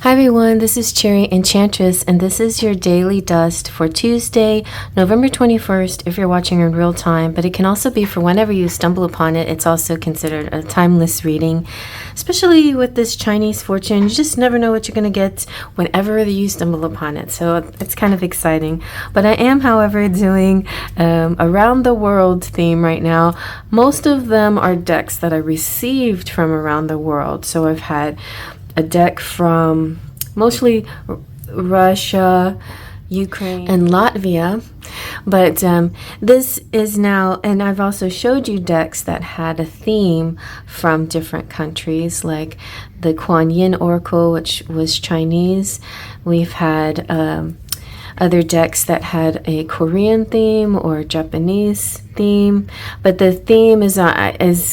Hi everyone, this is CherryEnchantress, and this is your daily dust for Tuesday, November 21st, if you're watching in real time, but it can also be for whenever you stumble upon it. It's also considered a timeless reading, especially with this Chinese fortune. You just never know what you're going to get whenever you stumble upon it, so it's kind of exciting. But I am, however, doing around the world theme right now. Most of them are decks that I received from around the world, so I've had a deck from mostly Russia, Ukraine, and Latvia. But this is now, and I've also showed you decks that had a theme from different countries, like the Kuan Yin Oracle, which was Chinese. We've had other decks that had a Korean theme or Japanese theme, but the theme is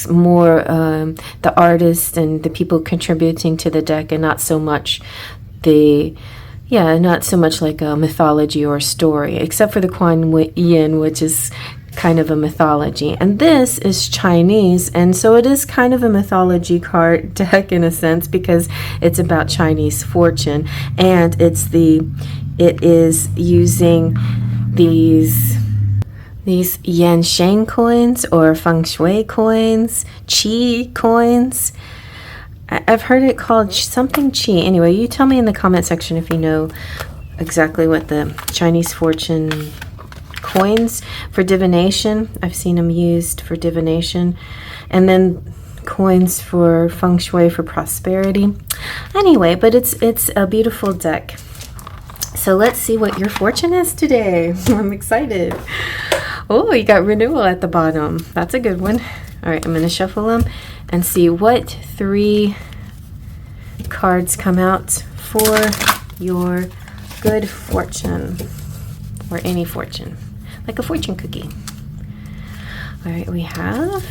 more the artist and the people contributing to the deck, and not so much not so much like a mythology or story, except for the Kuan Yin, which is kind of a mythology. And this is Chinese, and so it is kind of a mythology card deck in a sense, because it's about Chinese fortune, and it is using these Yan Sheng coins or Feng Shui coins, Qi coins. I've heard it called something Qi. Anyway, you tell me in the comment section if you know exactly what the Chinese fortune coins for divination. I've seen them used for divination, and then coins for Feng Shui for prosperity. Anyway, but it's a beautiful deck. So let's see what your fortune is today. I'm excited. Oh, you got renewal at the bottom. That's a good one. All right, I'm going to shuffle them and see what 3 cards come out for your good fortune, or any fortune, like a fortune cookie. All right, we have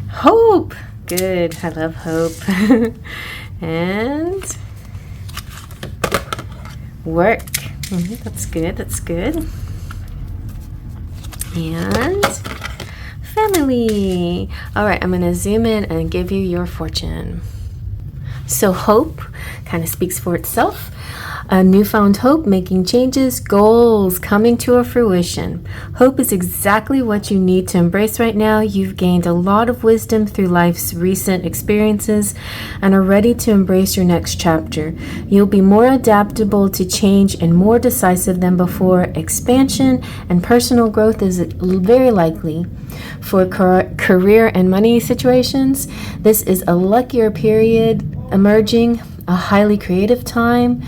hope. Good. I love hope. And work. That's good. That's good. And family. All right, I'm going to zoom in and give you your fortune. So hope kind of speaks for itself. A newfound hope, making changes, goals coming to a fruition. Hope is exactly what you need to embrace right now. You've gained a lot of wisdom through life's recent experiences and are ready to embrace your next chapter. You'll be more adaptable to change and more decisive than before. Expansion and personal growth is very likely. For career and money situations, this is a luckier period emerging, a highly creative time.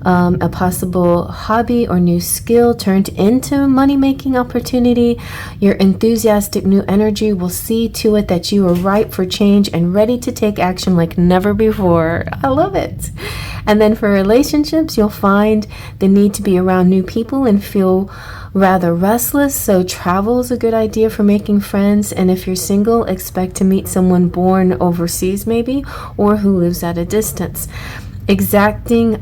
A possible hobby or new skill turned into money-making opportunity. Your enthusiastic new energy will see to it that you are ripe for change and ready to take action like never before. I love it. And then for relationships, you'll find the need to be around new people and feel rather restless, so travel is a good idea for making friends. And if you're single, expect to meet someone born overseas maybe, or who lives at a distance. Exciting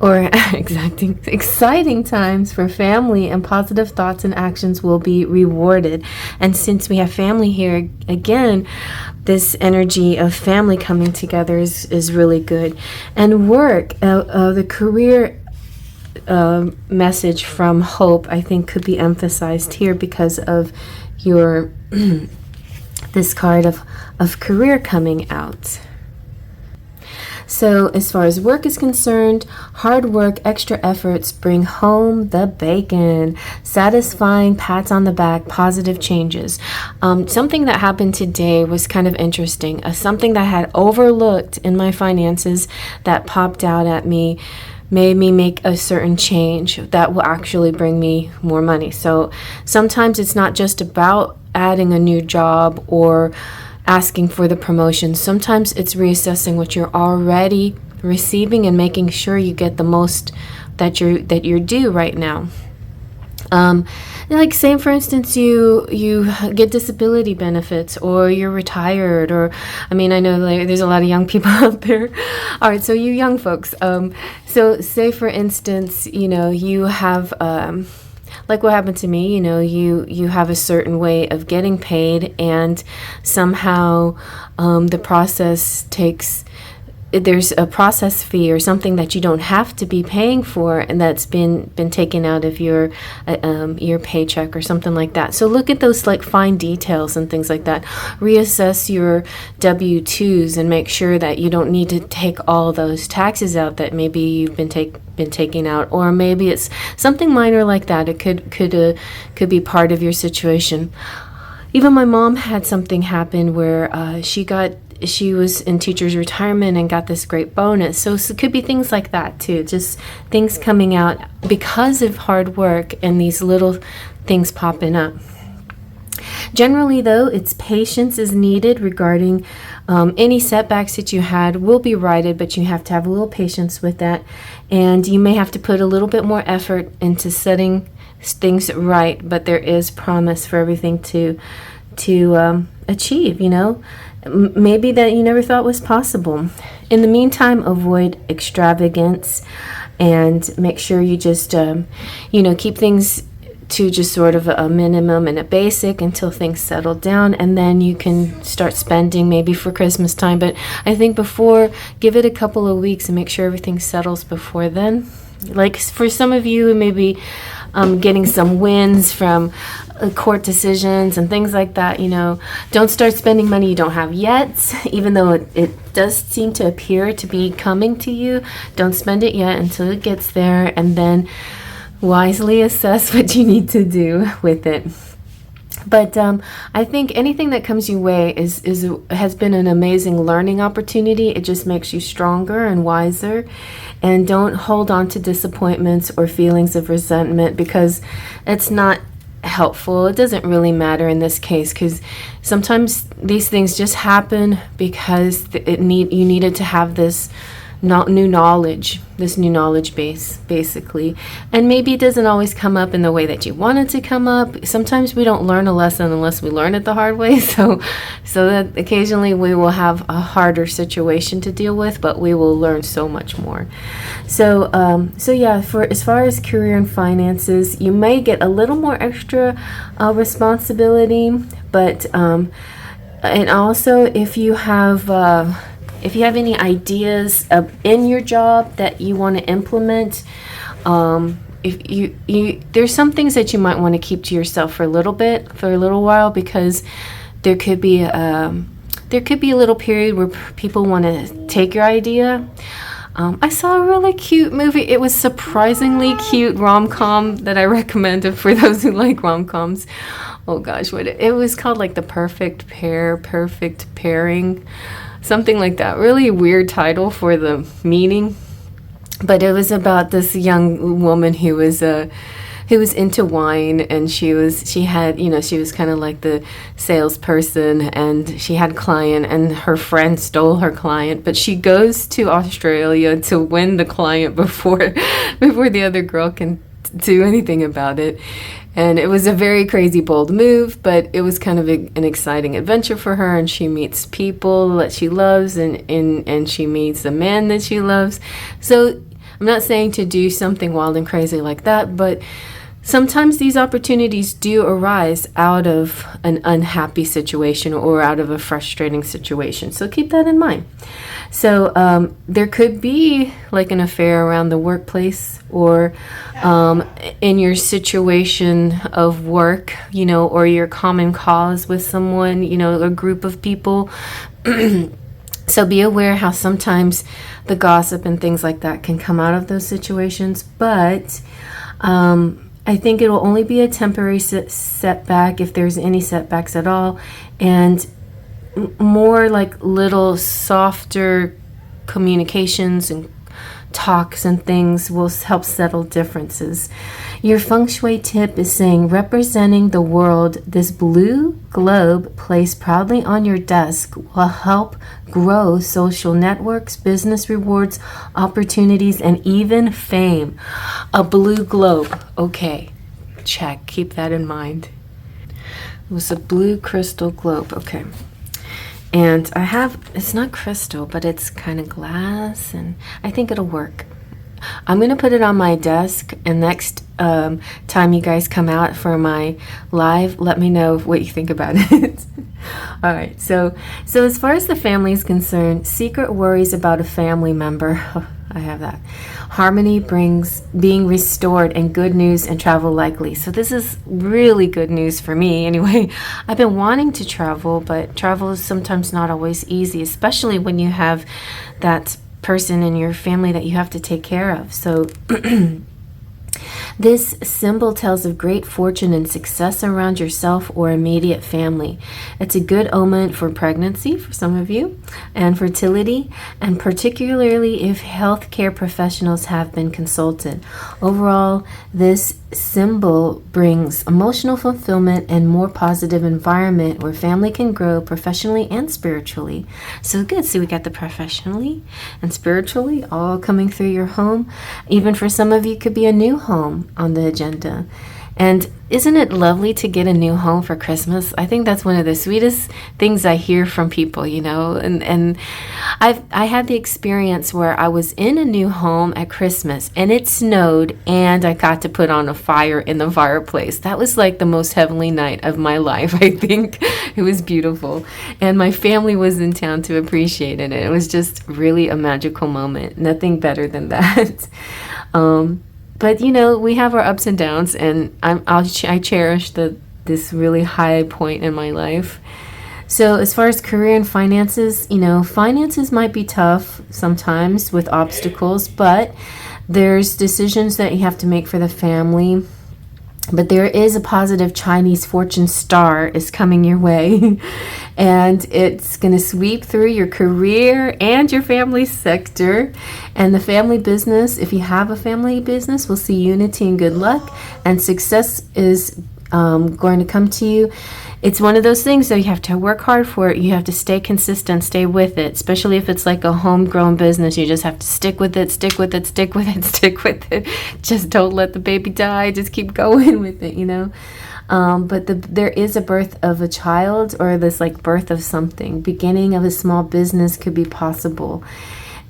times for family, and positive thoughts and actions will be rewarded. And since we have family here again, this energy of family coming together is really good. And work, the career message from hope, I think, could be emphasized here because of your this card of career coming out. So as far as work is concerned, hard work, extra efforts bring home the bacon. Satisfying pats on the back, positive changes. Something that happened today was kind of interesting. Something that I had overlooked in my finances that popped out at me, made me make a certain change that will actually bring me more money. So sometimes it's not just about adding a new job or asking for the promotion. Sometimes it's reassessing what you're already receiving and making sure you get the most that you're due right now. Like say for instance you get disability benefits, or you're retired, or I know there's a lot of young people out there. All right, so you young folks, so say for instance you have like what happened to me, you have a certain way of getting paid, and somehow the process takes there's a process fee or something that you don't have to be paying for, and that's been taken out of your paycheck or something like that. So look at those like fine details and things like that. Reassess your W-2s and make sure that you don't need to take all those taxes out that maybe you've been taking out, or maybe it's something minor like that. It could be part of your situation. Even my mom had something happen where she was in teacher's retirement and got this great bonus. So it could be things like that too, just things coming out because of hard work and these little things popping up. Generally though, it's patience is needed regarding any setbacks that you had will be righted, but you have to have a little patience with that, and you may have to put a little bit more effort into setting things right, but there is promise for everything to achieve, maybe that you never thought was possible. In the meantime, avoid extravagance and make sure you just keep things to just sort of a minimum and a basic until things settle down, and then you can start spending maybe for Christmas time. But I think give it a couple of weeks and make sure everything settles before then. Like for some of you, maybe getting some wins from court decisions and things like that. Don't start spending money you don't have yet, even though it does seem to appear to be coming to you. Don't spend it yet until it gets there, and then wisely assess what you need to do with it. But I think anything that comes your way has been an amazing learning opportunity. It just makes you stronger and wiser. And don't hold on to disappointments or feelings of resentment, because it's not helpful. It doesn't really matter in this case, because sometimes these things just happen because you needed to have this new knowledge base, basically. And maybe it doesn't always come up in the way that you want it to come up. Sometimes we don't learn a lesson unless we learn it the hard way. So that occasionally we will have a harder situation to deal with, but we will learn so much more. So yeah, for as far as career and finances, you may get a little more extra responsibility, but and also if you have any ideas in your job that you want to implement, if you there's some things that you might want to keep to yourself for a little while, because there could be a little period where people want to take your idea. I saw a really cute movie. It was surprisingly cute rom-com that I recommended for those who like rom-coms. Oh gosh, it was called like The Perfect Pair, Perfect Pairing. Something like that. Really weird title for the meaning, but it was about this young woman who was into wine, and she was kind of like the salesperson, and she had a client, and her friend stole her client, but she goes to Australia to win the client before the other girl can do anything about it. And it was a very crazy, bold move, but it was kind of an exciting adventure for her, and she meets people that she loves, and she meets the man that she loves. So I'm not saying to do something wild and crazy like that, but sometimes these opportunities do arise out of an unhappy situation or out of a frustrating situation. So keep that in mind. So there could be like an affair around the workplace, or in your situation of work, or your common cause with someone, a group of people. So be aware how sometimes the gossip and things like that can come out of those situations. But I think it will only be a temporary setback, if there's any setbacks at all, and more like little softer communications and talks and things will help settle differences. Your feng shui tip is saying, representing the world, this blue globe placed proudly on your desk will help grow social networks, business rewards, opportunities, and even fame. A blue globe. Okay, check. Keep that in mind. It was a blue crystal globe. Okay. And it's not crystal, but it's kind of glass, and I think it'll work. I'm going to put it on my desk, and next time you guys come out for my live. Let me know what you think about it. All right, so as far as the family is concerned, secret worries about a family member. I have that. Harmony brings being restored, and good news and travel likely. So this is really good news for me anyway. I've been wanting to travel, but travel is sometimes not always easy, especially when you have that person in your family that you have to take care of. So this symbol tells of great fortune and success around yourself or immediate family. It's a good omen for pregnancy for some of you, and fertility, and particularly if healthcare professionals have been consulted. Overall, this symbol brings emotional fulfillment and more positive environment where family can grow professionally and spiritually. So good. So we got the professionally and spiritually all coming through your home. Even for some of you, it could be a new home on the agenda. And isn't it lovely to get a new home for Christmas? I think that's one of the sweetest things I hear from people, you know. And I had the experience where I was in a new home at Christmas and it snowed and I got to put on a fire in the fireplace. That was like the most heavenly night of my life, I think. It was beautiful. And my family was in town to appreciate it. And it was just really a magical moment. Nothing better than that. But, you know, we have our ups and downs, and I cherish this really high point in my life. So as far as career and finances, you know, finances might be tough sometimes with obstacles, but there's decisions that you have to make for the family. But there is a positive Chinese fortune star is coming your way, and it's going to sweep through your career and your family sector. And the family business, if you have a family business, will see unity and good luck, and success is going to come to you. It's one of those things, though, you have to work hard for it. You have to stay consistent, stay with it, especially if it's like a homegrown business. You just have to stick with it, stick with it, stick with it, stick with it. Just don't let the baby die. Just keep going with it, you know. But there is a birth of a child, or this like birth of something. Beginning of a small business could be possible.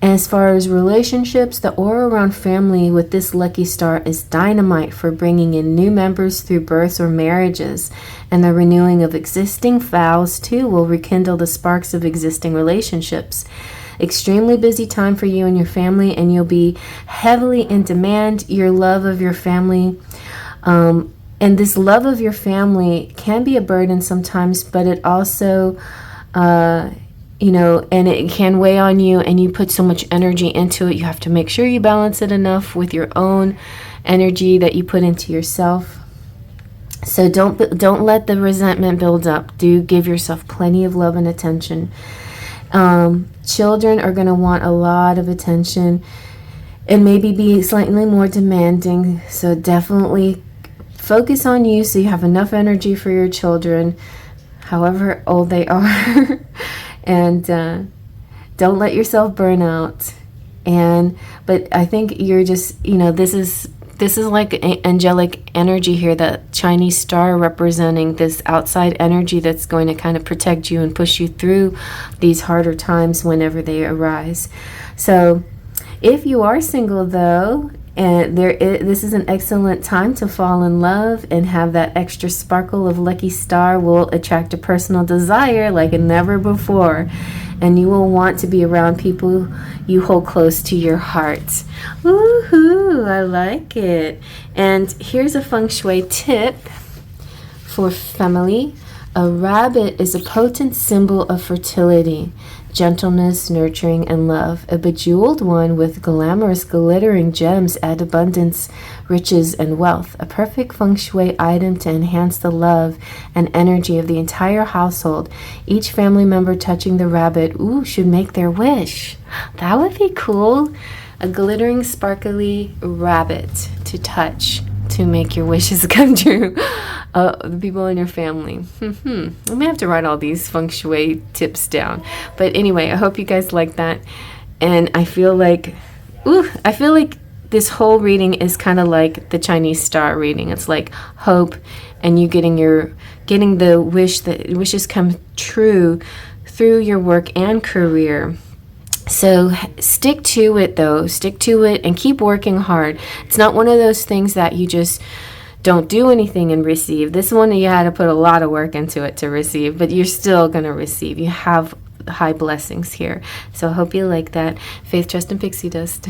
As far as relationships, the aura around family with this lucky star is dynamite for bringing in new members through births or marriages. And the renewing of existing vows, too, will rekindle the sparks of existing relationships. Extremely busy time for you and your family, and you'll be heavily in demand. Your love of your family, and this love of your family can be a burden sometimes, but it also you know, and it can weigh on you, and you put so much energy into it. You have to make sure you balance it enough with your own energy that you put into yourself. So don't let the resentment build up. Do give yourself plenty of love and attention. Children are going to want a lot of attention and maybe be slightly more demanding. So definitely focus on you so you have enough energy for your children, however old they are. And don't let yourself burn out. But I think you're just, you know, this is like angelic energy here, that Chinese star representing this outside energy that's going to kind of protect you and push you through these harder times whenever they arise. So if you are single, though, and this is an excellent time to fall in love, and have that extra sparkle of lucky star will attract a personal desire like never before, and you will want to be around people you hold close to your heart. Woohoo! I like it. And here's a feng shui tip for family. A rabbit is a potent symbol of fertility, gentleness, nurturing, and love. A bejeweled one with glamorous glittering gems add abundance, riches, and wealth. A perfect feng shui item to enhance the love and energy of the entire household. Each family member touching the rabbit, should make their wish. That would be cool. A glittering, sparkly rabbit to touch to make your wishes come true. The people in your family. I may have to write all these feng shui tips down. But anyway, I hope you guys like that. And I feel like this whole reading is kind of like the Chinese star reading. It's like hope, and you getting the wishes come true through your work and career. So stick to it, though. Stick to it and keep working hard. It's not one of those things that you just don't do anything and receive. This one, you had to put a lot of work into it to receive, but you're still going to receive. You have high blessings here. So I hope you like that. Faith, Trust, and Pixie Dust.